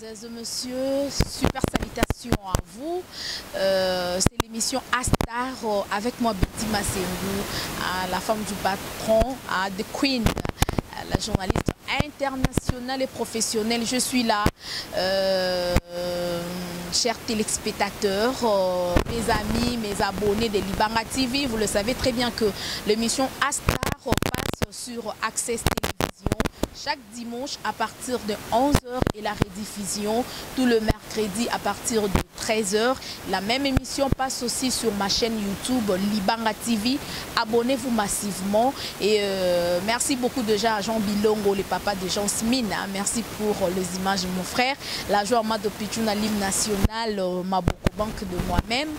Mesdemoiselles et messieurs, super salutations à vous. C'est l'émission Astar avec moi Betty Massengou, la femme du patron, The Queen, la journaliste internationale et professionnelle. Je suis là, chers téléspectateurs, mes amis, mes abonnés de Libanga TV. Vous le savez très bien que l'émission Astar passe sur Access Télévision chaque dimanche à partir de 11h et la rediffusion tout le mercredi à partir de 13h. La même émission passe aussi sur ma chaîne YouTube Libanga TV. Abonnez-vous massivement et merci beaucoup déjà à Jean Bilongo, le papa de Jean Smine. Hein. Merci pour les images de mon frère. La joie de Pichuna l'hymne national m'a beaucoup banque de moi-même.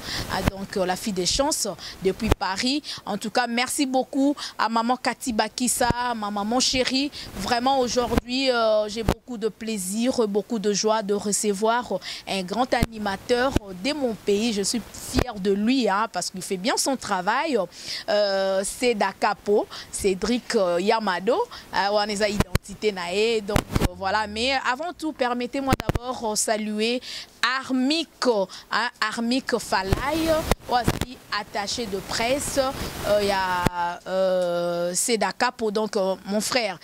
Donc la fille des chances depuis Paris. En tout cas, merci beaucoup à maman Cathy Bakissa, ma maman chérie. Vraiment aujourd'hui, j'ai beaucoup de plaisir, beaucoup de joie de recevoir un grand animateur de mon pays. Je suis fière de lui hein, parce qu'il fait bien son travail. C'est Dakapo, Cédric Yamado. On a identité nae. Donc voilà. Mais avant tout, permettez-moi d'abord saluer Armik, hein, Armik Falay, aussi attaché de presse. Il y a Sedakapo, donc mon frère.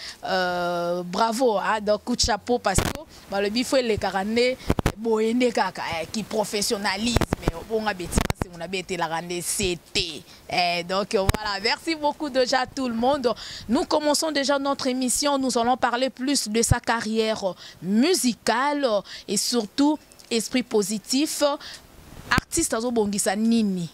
Bravo, hein, donc coup de chapeau parce que bah, le bifou les carandés qui professionnalise, mais on a été la rande CT. Donc voilà, merci beaucoup déjà tout le monde. Nous commençons déjà notre émission. Nous allons parler plus de sa carrière musicale et surtout esprit positif. Artiste azobongisa nini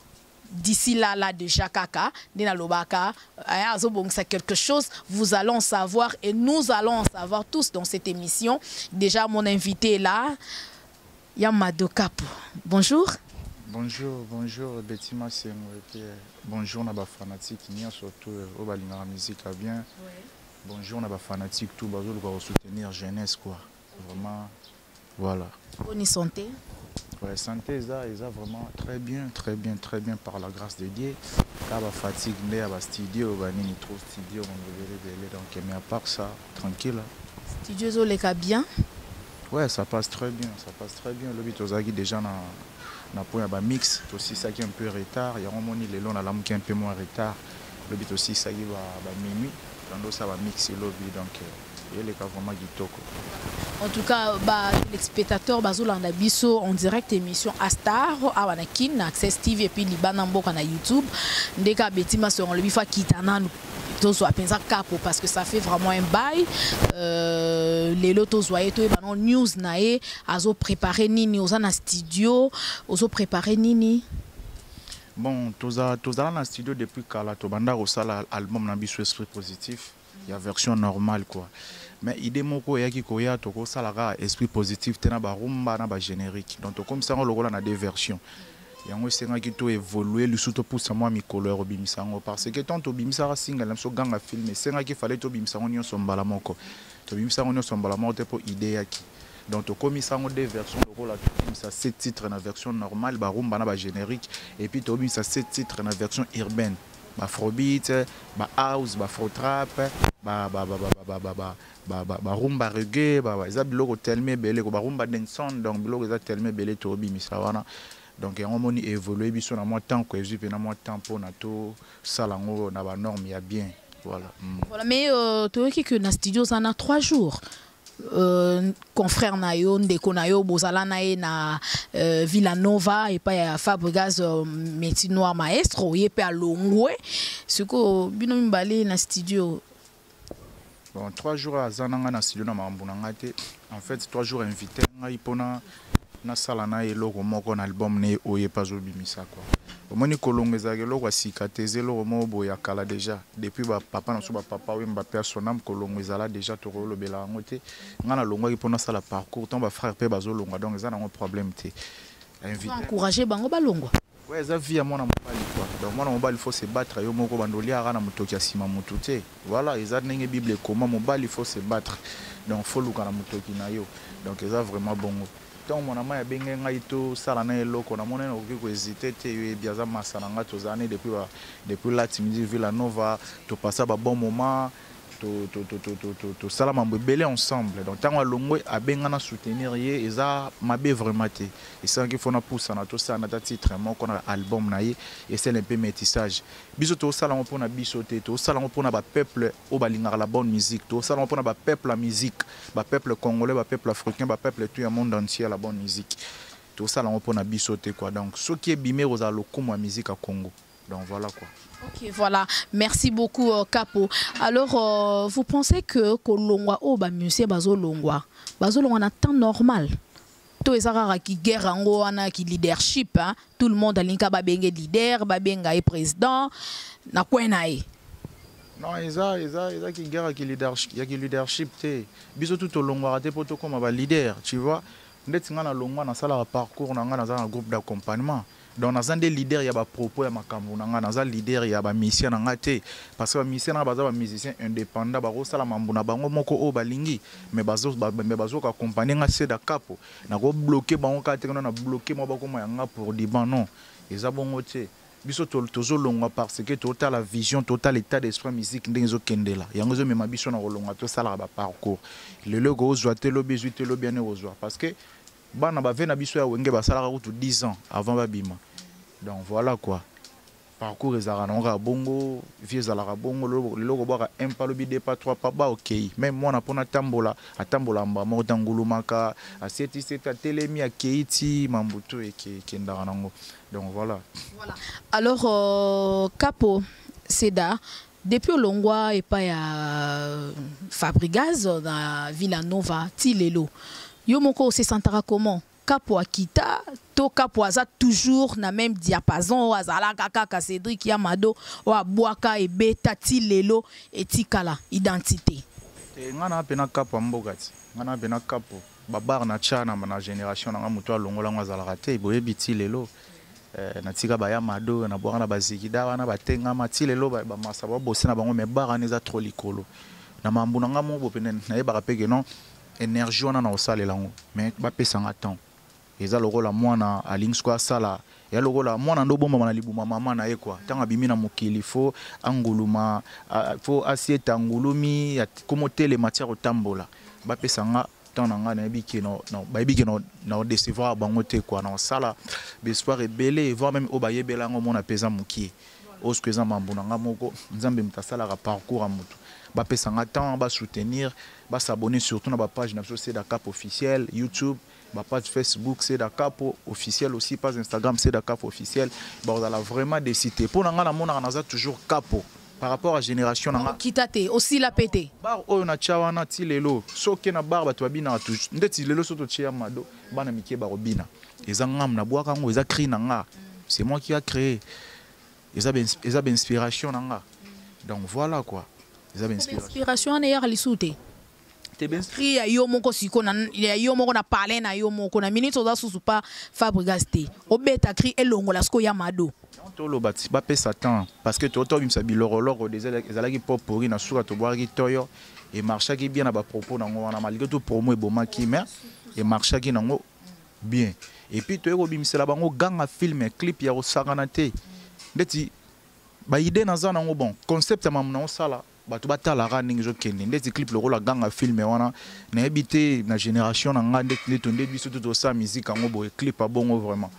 d'ici là déjà kaka dina lobaka azobongisa quelque chose, vous allons savoir et nous allons en savoir tous dans cette émission. Déjà mon invité est là, Yamado Kapo. Bonjour. Bonjour Betty Massengou et puis bonjour na ba fanatique ni surtout au balinga musique bien. Bonjour na ba fanatique tout bazo le soutenir jeunesse quoi. Vraiment voilà. Bonne santé. Ouais, santé, ça vraiment très bien par la grâce de Dieu. Quand la fatigue n'est pas studio, on est trop studio, donc mais à part ça, tranquille. Studio les cas bien. Ouais, ça passe très bien. Le but aux déjà na point à mix, aussi ça qui est un peu retard. Il y a un moment les longs la qui est un peu moins retard. Le but aussi ça qui va minuit, quand ça va mixer le but donc. En tout cas, les spectateurs bazolanda biso en direct émission Astar Awanakin Access TV et puis Libana Mboka na YouTube. Ndeka Betima sur le bifa kitana tozo apenza capo parce que ça fait vraiment un bail. Les lotos zoyeto et banon news nae azo préparer nini aux na studio, ozo préparer nini. Bon, toza na studio depuis kala to banda au sala album na biso esprit positif. Il y a version normale quoi. Mais idée moko ya ki koya to ko salara esprit positif tena ba rumba na ba générique. Donc comme ça on logola na deux versions. Yango senga ki to évoluer le surtout pour ça moi mi couleur obimisango parce que tant obimisa single na so ganga film senga ki fallait to obimisango nyo sombala moko. To obimisango nyo sombala moko pour idée ya ki. Donc comme ça on deux versions logola ça 7 titres na version normale ba rumba na ba générique et puis to obimisa 7 titres na version urbaine. Ba afrobeat, ba house, ba afro trap, ba rumba reggae, ba biloko tellement belé, ba rumba dancehall, donc biloko za tellement belé to bi misawana. Donc on moni évoluer biso na moi temps ko ezu pe na moi temps pour na to salango na ba norme ya bien. Voilà. Voilà mais to ki que na studio ça na 3 jours. Confrère nayo ndeko nayo bozala nae na Villanova et pas Fabregas métier noir maestro et pas Longwe ce que bino mbale na studio. Bon 3 jours à zananga na studio na mambunanga te en fait 3 jours invité ngai pona na sala na eloko moko na album ne oye pas obimisa quoi. Omoni kolongeza eloko asikateze eloko mo boya kala déjà depuis ba papa na so ba papa we mba personnam kolongeza la déjà to kolobela ngote ngana longwa ki pona sala parcours tant ba frère pe bazo longwa donc ça na un problème te. Invité encourager bango balongwa. Ouais ça vie à mon mobali quoi. Donc mon mobali il faut se battre yo moko bandoli ara na mutoki asima mututé. Voilà ils a ndenge bible comment mobali il faut se battre. Donc faut luka na mutoki na yo. Donc ça vraiment bongo. Tant mon amant a bien ngaito salana eloko na mona oki ko hésiter te biaza masana nga tozane depuis la timidi Villanova to passer ba bon moment to sala mambo belé ensemble donc tant longo abengana soutenir ye eza mabe vraiment té et ça qu'il faut na poussa na to ça na titre mon qu'on a album na ye et c'est un peu métissage biso to sala on pona biso té to sala on pona ba peuple o balinga la bonne musique to sala on pona ba peuple la musique ba peuple congolais ba peuple africain ba peuple tout le monde entier la bonne musique to sala on pona biso té quoi donc ce qui est bimé aux alokumu musique à Congo donc voilà quoi. Ok, voilà. Merci beaucoup, Capo. Alors, vous pensez que Kolongwa ou Bamusé Bazo Longwa en temps normal? Tout est rare qui guerre en ana qui leadership, hein? Tout le monde a l'inka babenge leader, babenga est président, na quoi nae? Non, isa qui guerre qui leadership té. Biso tout au Longwa raté poto comme ba leader, tu vois? Ndeti nga na Longwa na sala parcours na nga na un groupe d'accompagnement. Donc dans un des leaders il y a des propos ya makambo na nga dans un leader il y a ba mission na nga té parce que ba mission na baza ba musicien indépendant ba ko sala mambo na bango moko o balingi mais bazo ka accompagner nga c'est da capo na ko bloquer bango ka te na bloquer mo ba ko ya nga pour di ban non eza bongo té biso tozo longa parce que total la vision total état d'esprit musique ndenzo kendela yango zo mema biso na kolonga to sala ba parcours le logo ozwa te lobi zuite lobi ane ozwa parce que bana bave na biso ya wenge basala ko 10 ans avant babima donc voilà quoi parcours ezara na bongo vie ezala bongo le logo boka un pas lobi deux pas trois pas ba OK même moi na pona tambola atambola mba mo tangulumaka aseti seta telemi ya keiti mambuto ekendara nango donc voilà alors Capo Seda depuis Longwa et pas ya Fabrigaz dans Villanova Tilelo yo moko se sentara comment Capo Akita to Capo aza toujours na même diapason azala kaka Cédric Yamado o abwaka e beta Tilelo etikala identité ngana pena Capo mbogati ngana pena Capo babar na chana na génération na muto alongola ngazala raté boyebi Tilelo na tika ba Yamado na bwaka na bazikida wana batenga Tilelo ba masaba bosse na bango me bara neza trop likolo na mambuna ngamo bopene na yeba kapeke non énergie on a au sale lango mais ba pesa temps eza lokola mwana alingi square sala ya lokola mwana ndo bomba na libuma mama na ye quoi tanga bimi na mokili fo anguluma fo asieta angulumi comme tele matière otambola ba pesa temps na na biki no ba biki no na décevoir bango te quoi na sala l'espoir est belé voir même o ba yebela ngo mona pesa mokie o ce que za mambu na moko nzambe mutasala ka parcours a mutu ba pesa temps ba soutenir ba s'abonner surtout na ba page na c'est da Cap officiel YouTube ba page Facebook c'est da Cap officiel aussi page Instagram c'est da Cap officiel ba on a vraiment des cités pour nga na mona na toujours Capo par rapport à génération na kitate aussi la pété bar oyo na chawana Tilelo soke na bar ba to bina toujours ndeti lelo soto chia mado bana mike ba robina eza ngam na bwaka ngo eza cri na nga c'est moi qui a créé eza ben inspiration na nga donc voilà quoi. Inspiration na yar lisute te ben cri ya yo moko siko na ya yo moko na parler na yo moko na minute oza susu pa Fabrigas te obeta cri elongo la sko ya mado to lo bati ba pesa temps parce que toto bimsa biloroloro des ezalaki pop pori na suka to boaki toyo et marchaki bien na ba propos na ngona malgré tout promo e bomaki mais et marchaki nango bien et puis to eko bimsela bango ganga film clip ya osakana te ndeti ba idée na zana ngo bon concept ya mamuna osala bato batalaka ndenge ezokende ndeti clip lokola ganga filme wana nayebi te na génération na nga ndeti nde biso tout osala musique yango boye clip abongo vraiment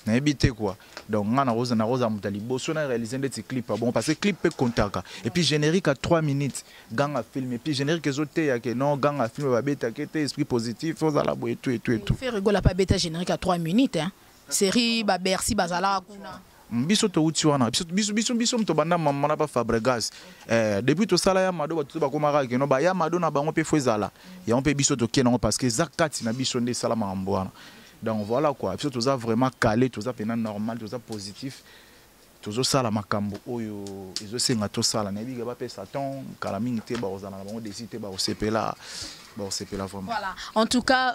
nayebi te quoi donc nga na rosa muta liboso na réaliser ndeti clip abongo parce que clip pe kontaka et puis générique à 3 minutes ganga film et puis générique ezoteya ke non ganga film babeta ke te esprit positif ozala boye tout fait rigola pas beta générique à 3 minutes hein série ba Bercy bazala kuna biso to uti wana biso mto banda mama na Fabrigaz depuis to sala ya mado bato ba komaka ke no ba ya mado na bango pe fozala ya on pe biso to kenango parce que zakati na biso nde sala mambo wana donc voilà quoi biso to za vraiment calé to za pena normal to za positif to zo sala makambo oyo ezo senga to sala na biga ba pesa ton kala mingi te ba ozana na bango desite ba osepela. Bon, c'est pas la forme. Voilà. En tout cas,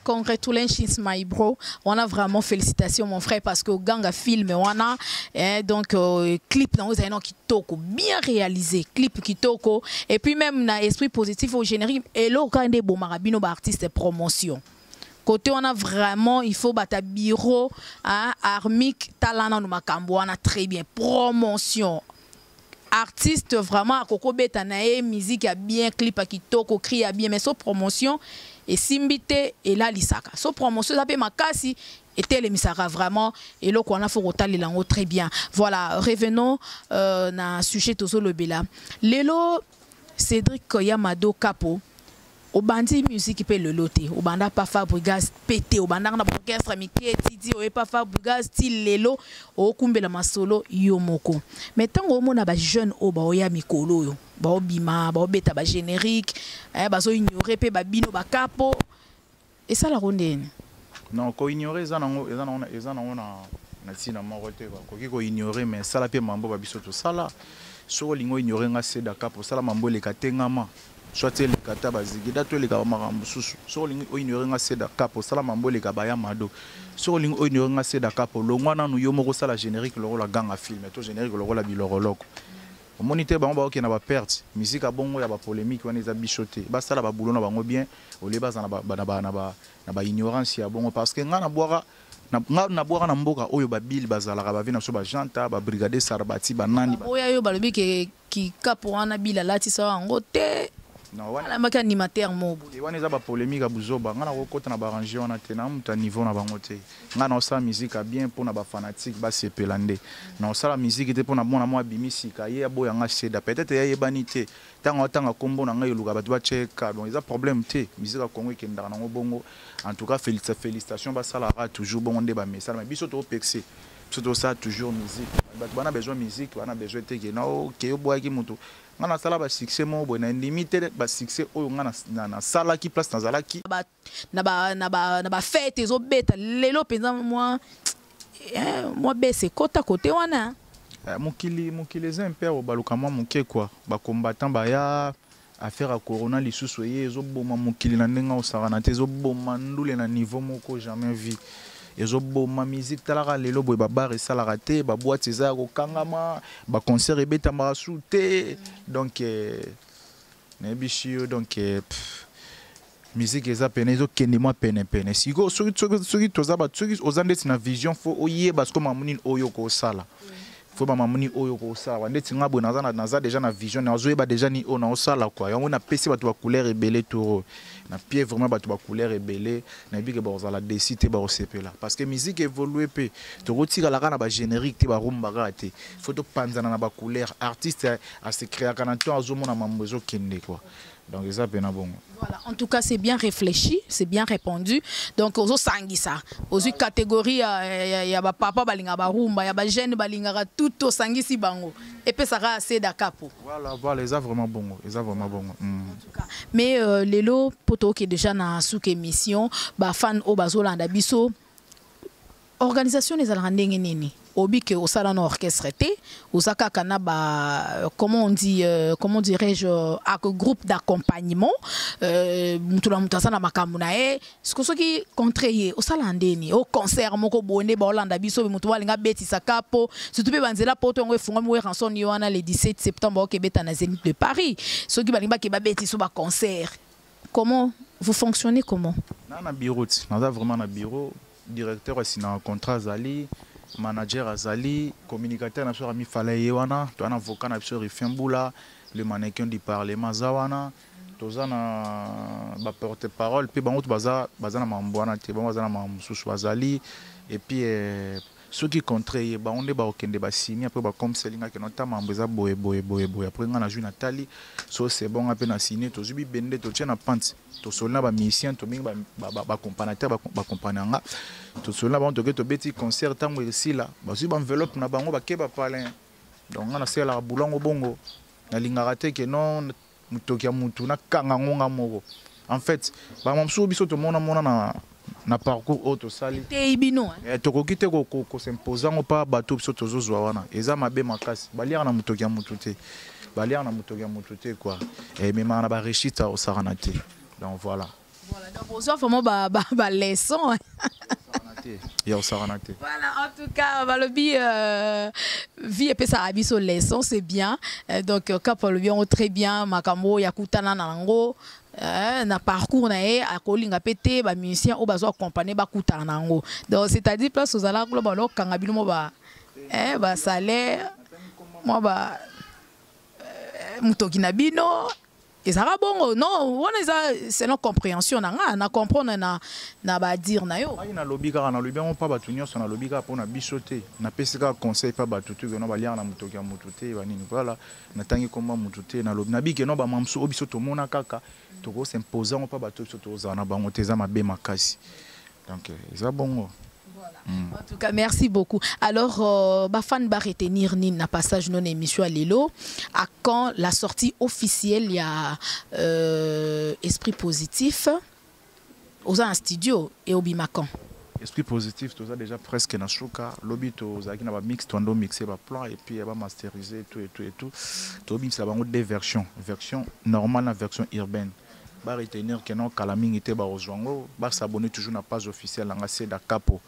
congratulations, my bro. On a vraiment félicitations, mon frère, parce que Ganga film, on a donc clip dans un qui toko bien réalisé, clip qui toko et puis même na esprit positif au générique et là quand des bons marabino artistes promotion. Côté on a vraiment il faut battre bureau hein, armique talana no makambo on a très bien promotion. artiste vraiment akoko beta na ye musique ya bien, clip kitoko, cri ya bien, mais so promotion et simbité et là lisaka. So promotion ça peut makasi et télémisara vraiment et là qu'on a faut rotaler lango très bien. Voilà, revenons na sujet tozo lobela. Lelo Cédric Koyamado Capo au bandi musique peut le loter au banda pas Fabregas pété au banda na orchestre Mickey Tidi au pas Fabregas style lelo au kumbela masolo yomoko mais tant au mona ba jeune au ba oya mikolo yo ba obima ba obeta ba générique ba so ignorer pe ba bino ba capo et ça la rondene non ko ignorer ça nango eza nango na tina morote ko ignorer mais ça la pe mambo ba biso to sala so lingo ignorer nga seda capo sala mambo le katengama soit les kata bazigi dato les makambo susu so lingi ignorer nga seda capo sala mambo le kabaya mado so lingi ignorer nga seda capo longwana nu yo moko sala générique lo la gang a film to générique lo la biloroloko moniteur bango ba okena ba perte musique a bongo ya ba polémique wana eza bichoté ba sala ba boulot na bango bien au lieu baza na ba ignorance ya bongo parce que nga na boira na boira na mboka oyo ba bil bazalaka ba vina so ba janta ba brigadier sarbati ba nani oya yo balobi ke ki capo wana bila lati sa ngo te non wana maka animateur mobo et wana eza ba polémique a buzoba nga na kokota na ba ranger wana te na muta niveau na bango te nga na osala musique a bien pour na ba fanatique ba sepelande na osala musique te pour na mona mo abimisi ka ye aboya nga seda peut-être ya yebani te tanga kombo na nga yeluka bato ba cheka donc eza problème te musique a Congo ekendaka nango bongo en tout cas félicitations ba salara toujours bongo nde ba message mais biso to pexé surtout ça toujours musique bato bana besoin musique bana besoin te ke na OK yo boya ki mutu nga na sala ba succès mo bo na limité ba succès oyo nga na sala ki place na zala ki na ba fête ezo beta lelo penza moi baisse kota côté wana mokili les impères baluka mwa moke quoi ba combattant ba ya affaire à corona lisusu ye ezo boma mokili na ndenga osara te ezo boma ndule na niveau moko jamais vu ezo boma musique talaka lelo boy ba bar esalaka te ba boîte eza ko kangama ba concert ebeta marasu te donc na bishio donc musique eza pene ezo kende moi pene siko soki toza ba soki ozandeti na vision fo oye parce que mamuni oyo ko sala faut ba mamuni oyo ko sala ndeti ngabo naza déjà na vision na ozo ba déjà ni o na osala quoi yango na pesi ba to ba couleur ebele to na pied vraiment ba to ba couleur ebele na bi ke ba ozala décider ba osepela parce que musique évolue pe to rotika la kana ba générique te ba rumba te faut to panzana na ba couleur artiste a se créer kana to azomona mambezo kende quoi. Donc ça bien bon. Voilà, en tout cas c'est bien réfléchi, c'est bien répondu. Donc aux sangisa, aux catégories il y a papa balinga barumba, il y a ba jeune balinga tout au sangisi bango. Et puis ça va assez d'akapo. Voilà, ils sont vraiment bon, En tout cas, mais lelo poto qui est déjà na sous émission, ba fan au bazolanda biso. Organisation des alrandenge nini. Obi que au salon orchestre osaka kana ba comment dirais-je un groupe d'accompagnement mutula mutasa na makambu na e ce qui contrayer au salon ndeni au concert moko bonne ba Olanda biso mutu walinga betisa kapo surtout pe banzela poto ngo efunga mo ranson yoana le 17 septembre au Québec na Zénith de Paris ce qui balinga ke ba betiso ba concert. Comment vous fonctionnez comment? Na bureau na vraiment na bureau directeur aussi na contrat zali manager azali communicateur na so ami fallait yewana to ana avocat na so Rifiambula le mannequin du parlement zawana tozana ba porte-parole puis bango baza na mambwana te bango baza na mamsusu azali et puis ceux qui contraient ba onde ba okende ba signer après ba comme selinga que notamment mambo za boye après nga na ju Nathalie so c'est bon après na signer to zubi bende to tient na pante to solna ba musicien to mingi ba compagnateur ba compagnanga to solna ba on to que to beti concert tango ici là ba zubi enveloppe na bango ba ke ba palin donc nga na sela bulongo bongo na lingara te que non mutoki ya mutu na kanga ngonga moko en fait ba mamsu biso to mona na parcours auto sali teibino tokoki te ko s'imposant pas bateau biso tozozwa wana eza mabe makasi baliaka na mutoki ya mutu te baliaka na mutoki ya mutu te quoi et même na ba rechita au saranate donc voilà donc on soit vraiment ba leçon voilà en tout cas balobi vie et ça abiso leçon c'est bien donc cap le bien très bien makambo yakutana nango na parcours na e akolinga pété ba musicien o bazo accompagner ba kutana nango donc c'est-à-dire place aux ala global kanga bino ba salaire moi ba mutoki na bino ezara bongo non wana c'est non compréhension na comprendre na ba dire na yo ai na lobi kaka na lobi on pa batu nyonso na lobi kaka pona biso te na pesi kaka conseil pa batu te que no ba liana na mutoki ya mutu te ba nini voilà na tangi komba mutu te na lobi na bike no ba mamso obiso to mona kaka to ko s'imposer on pa batu to za na bango te za mabe makasi donc ezara bongo. En tout cas, merci beaucoup. Alors, Bafan va retenir na passage non émission à Lilo. À quand la sortie officielle, il y a Esprit Positif aux un studio et au Bimacan. Esprit Positif, tout ça déjà presque na chouka. Lobby to zaki na ba mix, tondo mixé ba plan et puis ba masteriser tout. To bim c'est ba deux versions, version normale na version urbaine. Ba retenir que non Kalaming était ba ozwango, ba s'abonner toujours na page officielle nga c'est da capo.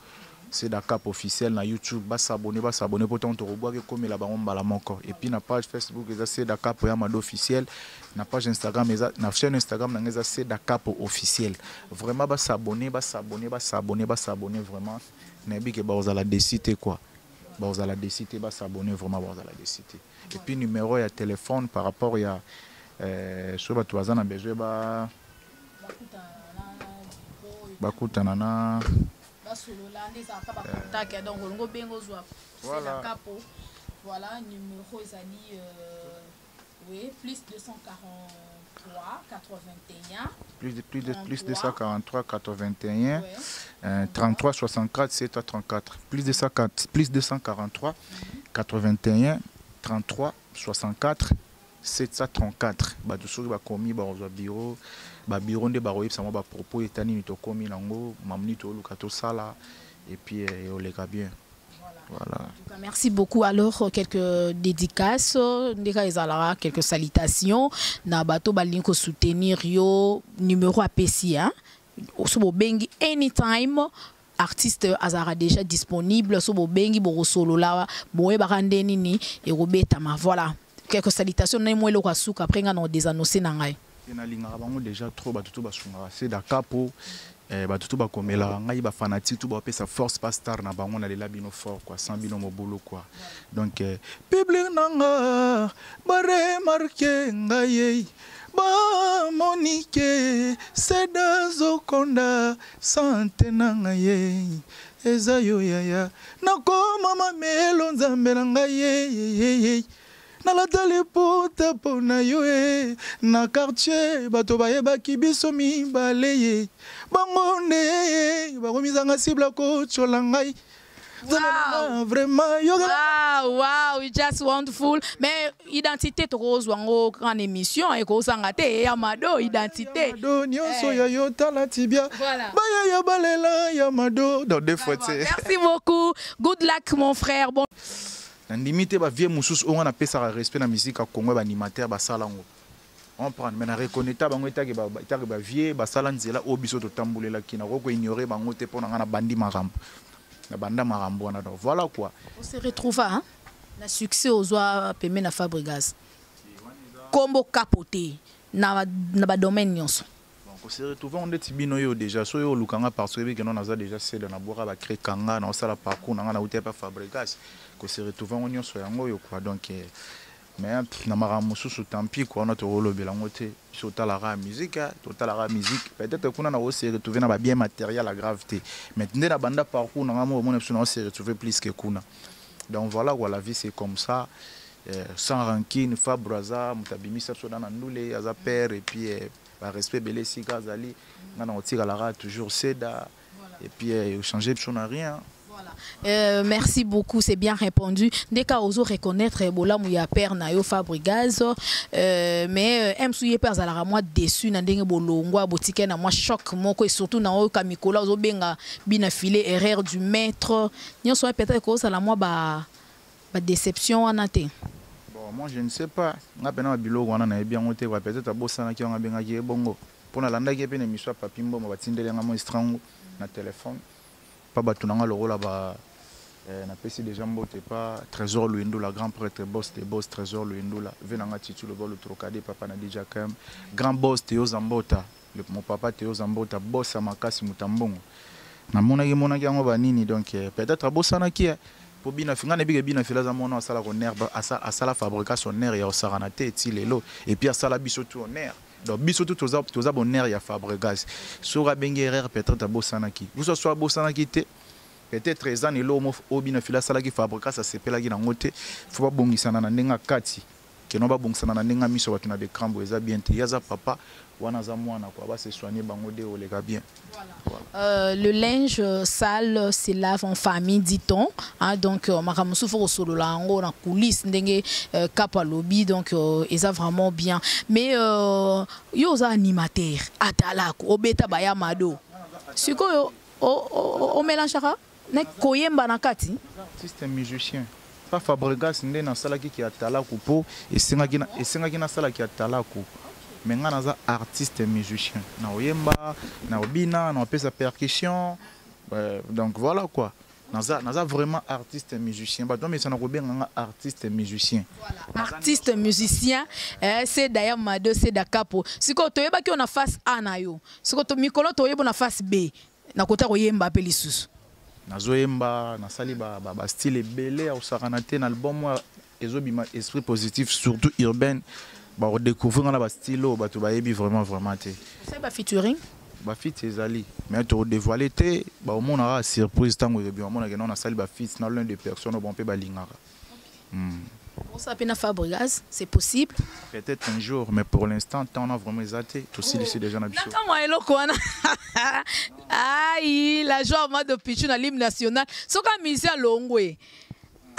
C'est Dakap officiel na YouTube, ba s'abonner pour ton robot comme la baron balamoko. Et puis na page Facebook c'est Dakap Yamado officiel, na page Instagram na chaîne Instagram na c'est Dakap officiel. Vraiment ba s'abonner vraiment. Nabi que ba ozala décider quoi. Ba ozala décider ba s'abonner vraiment ba ozala décider. Et puis numéro ya téléphone par rapport ya sur ba toazana besoin ba kutanana voilà, numéro Zali, oui, plus 243 81 plus 243 81 33 64 7 à 34 plus 243 81 33 64 734 badusuri bakomi bazwa bureau ba bureau nde baroyeb sama ba propos etani ni to komi nango mamni to luka to sala et puis on les bien. Voilà. En tout cas, merci beaucoup. Alors quelques dédicaces, quelques salutations. Na bato balinko soutenir yo numéro APC hein. Osobo bengi anytime. Artiste Azara déjà disponible. Osobo bengi bo solo la boye barande nini et robetama. Voilà. Quelques salutations na moi le kwasuka après nga no désannoncer na ngai. Na linga bango déjà trop batutu basunga c'est da capo batutu bakomela ngai ba fanatique tout ba pesa force pas star na bango na lela bino fort quoi sans bino mobolo quoi donc public nanga ba remarquer ngai ba monique c'est dans okonda santé nanga ye ezayo yaya na koma mamelo nzambe nanga ye na la talipota pona yo na quartier bato bayebaki biso mibale bangonde bakomizanga cible ko chola ngai. Wow. Vraiment wow, it's just wonderful. Mais identité to kozwango en émission et ko sangate Yamado identité. Yamado nyonso ya yo tala tibia. Voilà. Baya ya balela Yamado dans deux fois. Merci beaucoup. Good luck mon frère. Bon. Limité ba vieux mususu on a pesa respect na musique à Congo ba animateur ba salango. On prend mais na reconnaître bango etake ba vieux ba salanzela obiso to tambulela kina ko ignorer bango te pona na bandi marambo. Na banda marambo na donc voilà quoi. On se retrouve hein. Na succès aux oa peme na Fabregas. Combo capoté na ba domaine nyonso. On se retrouve on est bino yo déjà so yo lukanga parce que non a déjà c'est dans na boka ba créer kanga na sala parcours na uté pas Fabregas. Que se retrouver en union sur yango yo quoi donc mais na marambo sous tant pis quoi on a to lobela ngote sur la musique peut-être qu'on a aussi retrouver na ba bien matériel à gravité maintenant na banda parcours na ngamo on se retrouver plus que kuna donc voilà quoi la vie c'est comme ça sans rancune Fabraza mutabimisa so dans ndule aza père et puis par respect belé si gazali na otira la toujours seda et puis changer de n'a rien. Voilà. Merci beaucoup, c'est bien répondu. Dès qu'à oser reconnaître Ebola mouya père na yo Fabregas mais souye père à moi déçu na ndenge bolongwa botike na moi choc moko et surtout na o kamikola ozo benga bina filé erreur du maître. Nyo so peut-être que ça la moi ba déception anate. Bon moi je ne sais pas. Nga pena bilo wana na bien ngote quoi peut-être abosana ki nga benga ki bongo. Pona landa ki pena miswa papimbo ma batindele nga mo strango na téléphone. Pas batunanga le rôle là-bas na pesi déjà mbote pas Trésor Luendo la grand prêtre boss des boss Trésor Luendo la venanga titu le vol trocadé papa na déjà quand même grand boss Théo Zambota mon papa Théo Zambota boss à Makasi Mutambongo na monaki yango banini donc peut-être abosana ki pour bina finga ne biga bina fila za mono asala ko nerf asala fabrication nerf ya osarana te ti lelo et puis asala biso tout nerf donc biso tout toza bon nerf ya fabrication sura bengi erreur peut-être bosanaki vous soit bosanaki te peut-être 13 ans lelo mo bina fila sala ki fabrication ça s'appelle ki na ngote faut pas bongisana na ndenga kati que non ba bongisana na ndenga miso batuna de crambo eza bien te yaza papa wana za mwana kwa ba se soigner bango de olega bien. Le linge sale se lave en famille, dit-on. Hein, donc, makamusu faut solo la en na coulisse ndenge kapa lobby donc ils a vraiment bien. Mais yo za animateur atalako obeta baya mado. Siko yo o mélange ka ne koyemba na kati. Artiste musicien. Pas Fabregas ndé na sala ki atalako po esengaki na sala ki atalako. Mais nga naza artiste musicien na oyemba na obina na pesa percussion donc voilà quoi naza vraiment artiste musicien ba donc mais ça na kobenga artiste musicien voilà. Artiste musicien c'est d'ailleurs Mado c'est Dakapo siko toyeba ki on a face A na yo siko to mikolo toyeba na face B na kota koyemba pe lisusu nazoyemba na sali ba style belé au saranate na album ezobima esprit positif surtout urbain. Bah, on découvre dans la stylo, bah tu vas y vraiment té. C'est pas featuring. Bah fit ezali, mais tu dévoiler té, bah au moins on aura surprise tant que bien, on a sali bah fit dans l'un des personnes on peut balingara. On s'appelle Fabregas, c'est possible. Peut-être un jour, mais pour l'instant, on a vraiment zaté. Tout aussi ici déjà na biso. Aïe, la joie de pitcher dans l'hymne national. Ce qu'on mise à Longwe.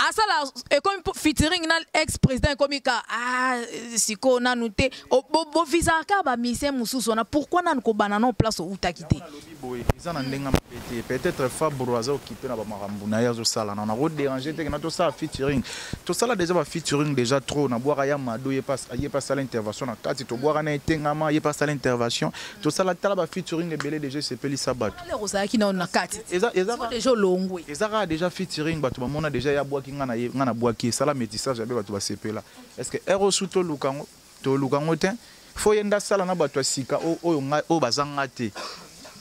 Ah ça là et comme featuring na ex-président comme ka siko na nuté bo visa ka ba mise mususu na pourquoi na ko banana en place où ta quitté ils en ndenga peut-être Fabroisa occupé na ba marambu na yazo sala na ko déranger te na to ça featuring to sala déjà ba featuring déjà trop na boira ya mado ye pas l'intervention na kati to boira na etengama ye pas l'intervention to sala tala ba featuring ebele déjà c'est peli sabat les rosaki na kati eza déjà longwe eza déjà featuring ba to mona déjà ya boaki ngana boaki sala métissage ya ba to ba sepela est-ce que ero suto lukango to lukango te faut yenda sala na ba to sika o bazanga te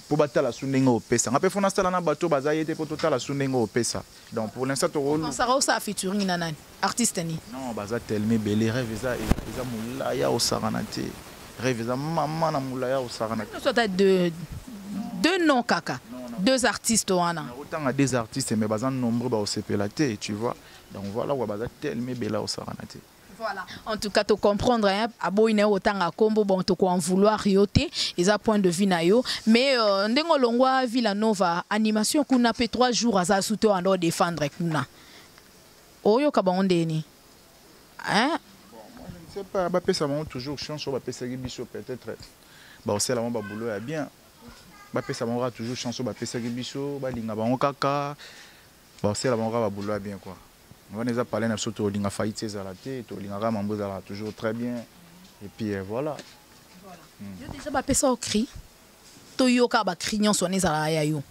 pour batala sunengo opesa ngape fona sala na bato bazayete pour totala sunengo opesa donc pour l'instant to rôle ça ça featuring na nani artiste ni non baza tellement belle rêve eza mulaya o saranate rêve eza maman na mulaya o saranate soit deux noms kaka deux artistes wana autant à des artistes mais bazan nombreux ba o sepelate tu vois donc voilà wa baza tellement belle o saranate. Voilà. En tout cas, tu comprendre, hein, aboine autant à combo, bon, tu en vouloir yoté, ils ont point de vue na yo. Mais ndengo longwa Villanova animation qu'on a fait 3 jours à ça soutenir en défendre kuna. Oyo kabondeni. Hein? Bon, moi je ne sais pas, ba pesa mon toujours chance sur ba pesa biso peut-être. Ba aussi la ba boulot est bien. Ba pesa mon aura toujours chance sur ba pesa biso, ba linga ba on kaka. Ba aussi la ba boulot est bien quoi. On va parler de ce que tu as fait, tu as toujours très bien. Et puis voilà. Tu as déjà fait cri. Tu as crié sur les arayayo.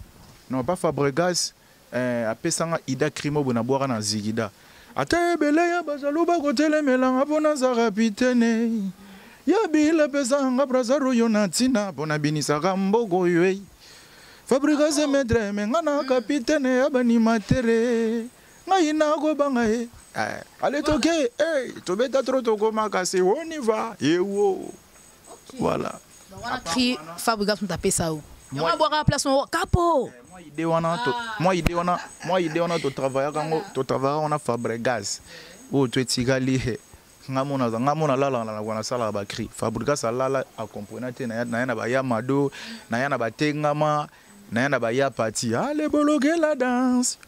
Non, pas Fabregas. Après ça, il a crié au boire na zigida. Ate belaya bazaluba kotele melanga bona za capitaine. Ya bila pesa nga brazaro yonatina bona binisa gambogo yoi. Fabregas medre mengana capitaine abanimatere. Allez toquer, tu vas trop toko makasi, on y va, voilà. On a crié Fabregas nous taper ça où? On va boire à la place capo. Moi idée on a to travailler on a Fabregas. Oh tu es tigali ngamona lala na wana sala ba cri. Fabregas lala a comprendre na yana ba yamado, na yana ba tengama. Nayana ba ya parti allez bloquer la danse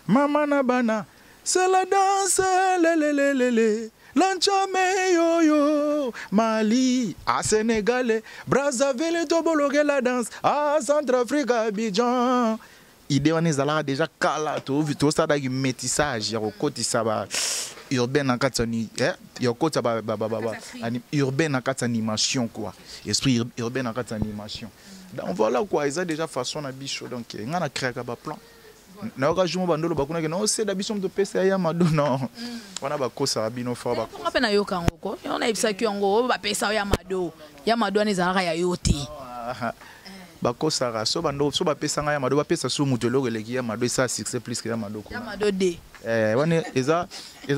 maman na bana c'est la danse le l'anchame yo Mali à Sénégal Brazzaville to bloquer la danse à Centrafrique Abidjan idée on est déjà kala to ça da métissage ya côté ça ba urbain na katani yo côté ba urbain na animation quoi esprit urbain na animation donc voilà quoi ils ont déjà façon na bicho donc ngana créer ka ba plan na ka jumo bandolo ba kuna que non c'est d'habitude de PC ya mado non on a ba kosa bino fa ba ko ngapena yo kango ko on a ibisa ki ngo ba pesa ya mado ni za ya yote bakosara so bando so bapesa nga ya mado bapesa so mutelo releki ya mado ça succès plus que ya mado ya mado de wana eza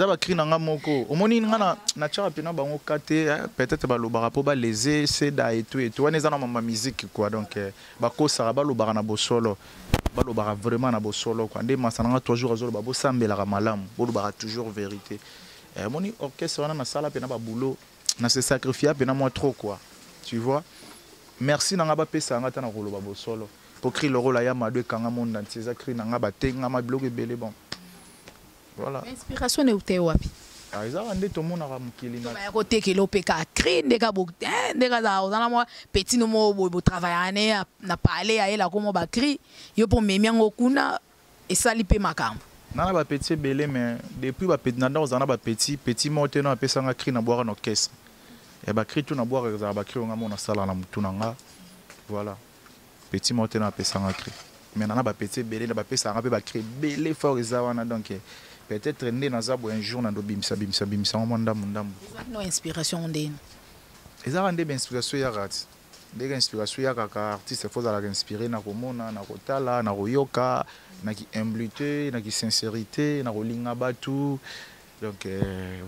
ba cri na nga moko omoni nga na tchara pena bango kate peut-être balobara po ba léser seda et tout wana eza na mama musique quoi donc bakosara balobara na bosolo balobara vraiment na bosolo quoi nde masana 3 jours azolo babo sambela malamu bolobara toujours vérité moni orchestre wana na sala pena ba boulot na se sacrifier pena moi trop quoi tu vois. Merci nanga ba pesa nga tana koloba bo solo pour créer le rôle ya mado kanga monde entier za créer nanga ba tenga ma blog belé bon voilà inspiration ne uté wapi aiza ande to mona ka mukili na ba côté ke lopeka créer ndeka bo ndeka za na moi petit no mo bo travailler na parler ya ela comme ba créer yo pour memiango kuna et sali pe makambo nana ba petit belé mais depuis ba petit nanda ozana ba petit mote na pesa nga créer na boire no caisse. Et bah cri tout na boire ba cri on a mon sala na mutu nanga voilà petit moté na pesa nga cri mais nana ba petit belé na ba pesa nga pe ba cri belé fort ezawana donc peut-être ndé na zabo un jour na do bimisa mo ndambo no inspiration ndé ezara ndé inspiration ya rat ndé inspiration ya kaka artiste faut la inspirer na komona na kotala na koyoka na ki humilité na ki sincérité na kolinga batu. Donc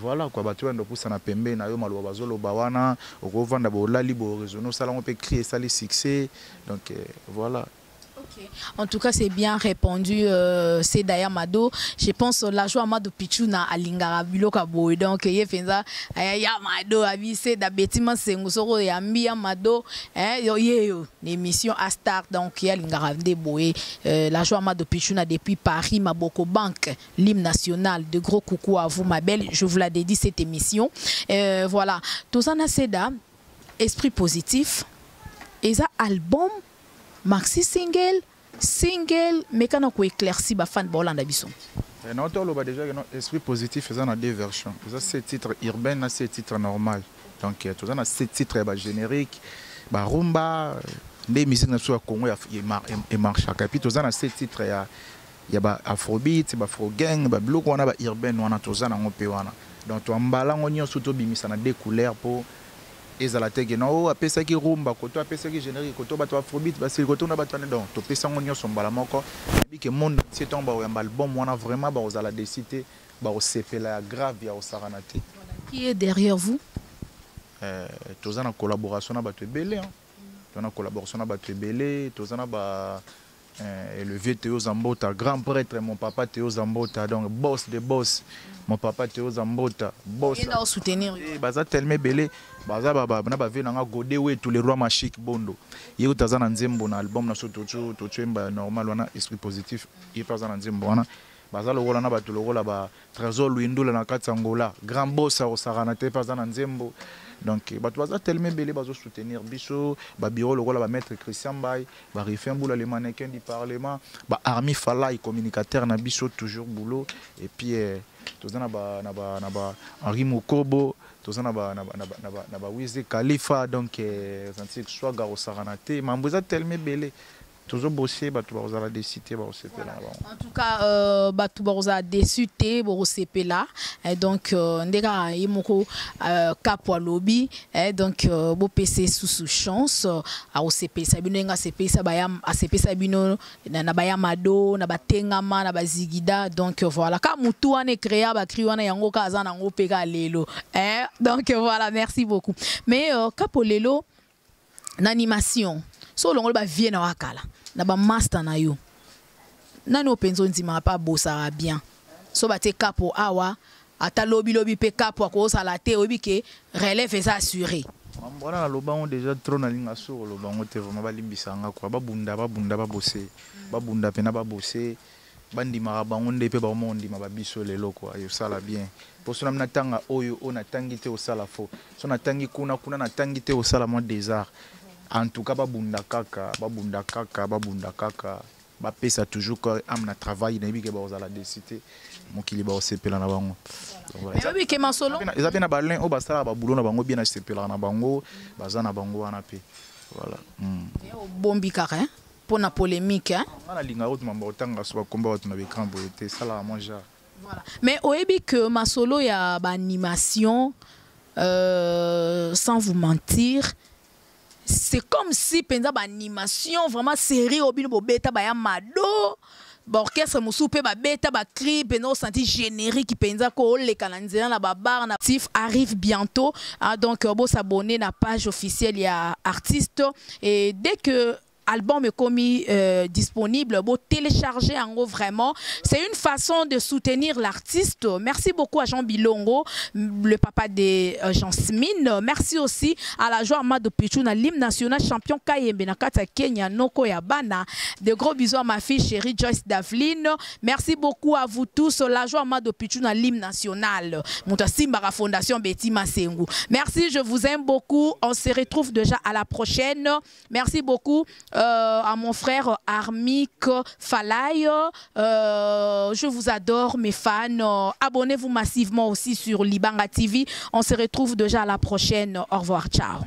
voilà quoi batu ndo poussa na pembe na yo maloba bazolo bawana okovanda bo lali bo réseau ça on peut crier ça les succès donc voilà. Okay. En tout cas, c'est bien répondu. C'est Daya Mado. Je pense la joie Mado Pichuna à Lingara Biloka Boy. Donc, il y a ya Mado avise da bâtiment Sengosoro et Ambi Mado. L'émission à Star. Donc, il y a Lingara de Boy. La joie Mado Pichuna depuis Paris, Maboko Bank, l'hymne national. De gros coucou à vous, ma belle. Je vous la dédie cette émission. Voilà. Tozana Seda, esprit positif. Et ça, album. Maxi single, mais quand on éclairci ba fan bolanda biso. Non, on a déjà esprit positif faisant à 2 versions. Ça c'est titre urbain, c'est titre normal. Donc tout ça c'est titre générique, ba rumba, des musiques na sur Congo et marche à puis tout ça c'est titre ya ba afrobeat, ba afro gang, ba bloc on a ba urbain on a tout ça na ngopé wana. Donc on mbala ngoni surtout bimisa na 2 couleurs pour ezala tege no apesa ki rumba koto apesa ki générique koto bato afrobeat basi koto na bato donc to pesa ngonyo sombala moko bi ke monde c'est tomba o album wana vraiment ba ozala décider ba o sepela grave ya o saranate. Qui est derrière vous? Tozana collaboration na bato belé hein. Tozana collaboration na bato belé, tozana ba le vieux Théo Zambota, grand prêtre, mon papa Théo Zambota, donc boss de boss, mon papa Théo Zambota, boss. Il a soutenir. Baza tellement belé, baza na ba venanga godé ouais tous les rois machik bondo. Yego tazana nzembo na album na soto mba normal wana esprit positif. Il tazana nzembo wana. Baza lo na ba to lo la ba trésor luindula na katsangola, grand boss au sarana te tazana nzembo. Donc bato baza tellement belé bazo soutenir biso ba bureau le ba maître Christian Bay ba refin boula les mannequins du parlement ba Armi Fala communicateur na biso toujours boulot et puis tozana ba Henri Mokobo tozana ba Wize Khalifa donc zanti soit garo saranate mamboza tellement belé toujours bossé bato bazala décider ba OCP là. En tout cas bato bazala décider ba OCP là donc ndeka yimoko kapwa lobby donc bo PC sous chance a OCP sabino nga CP sa bayam a CP sabino na bayam Mado na batengama na bazigida donc voilà ka mutu wana créa ba cri wana yango ka azana ngo peka lelo donc voilà merci beaucoup mais kapo lelo n'animation so longo ba vie na wakala na ba master na yo nani openzo nzima pa bosa bien so ba te kapo awa ata lobi pe kapo ko sala te obi ke relève est assuré mbona na loba on déjà trop na linga sur loba on te vraiment ba limbisa nga quoi ba bunda ba bosser ba bunda pena ba bosser bandima ba ngonde pe ba mondi ma ba biso lelo quoi yo sala bien pour cela na tanga oyo on tangi te au sala fo so na tangi kuna na tangi te au sala mo des arts. En tout cas, babunda kaka, ba pesa toujours quand amna travail na bike ba ozala décider mon kili ba osepela na bango. Mais oui ke masolo. Eza pe na balin o basala ba boulot na bango bien na sepela na bango, baza na bango wana pe. Voilà. Bombi kaka hein pour na polémique hein. Na linga autre mamba otanga so ba komba watu na écran boyete sala à manger. Voilà. Mais oyebi que masolo ya ba animation sans vous mentir c'est comme si penza ba animation vraiment série obino bobeta ba ya mado orchestre musupe ba beta ba cri peno senti générique penza ko le kananzela na ba bar na tif arrive bientôt donc bo s'abonner na page officielle ya artiste et dès que album est commis disponible, bon télécharger en gros vraiment. C'est une façon de soutenir l'artiste. Merci beaucoup à Jean Bilongo, le papa de Jean-Smine. Merci aussi à la joie Amado Pichou, na l'hymne national champion Kayembe na Kata Kenya Noko Yabana. De gros bisous à ma fille chérie Joyce Davline. Merci beaucoup à vous tous. La joie Amado Pichou na l'hymne national. Moutasimba Fondation Betty Masengu. Merci, je vous aime beaucoup. On se retrouve déjà à la prochaine. Merci beaucoup. À mon frère Armik Falay, je vous adore mes fans, abonnez-vous massivement aussi sur Libanga TV, on se retrouve déjà à la prochaine, au revoir, ciao.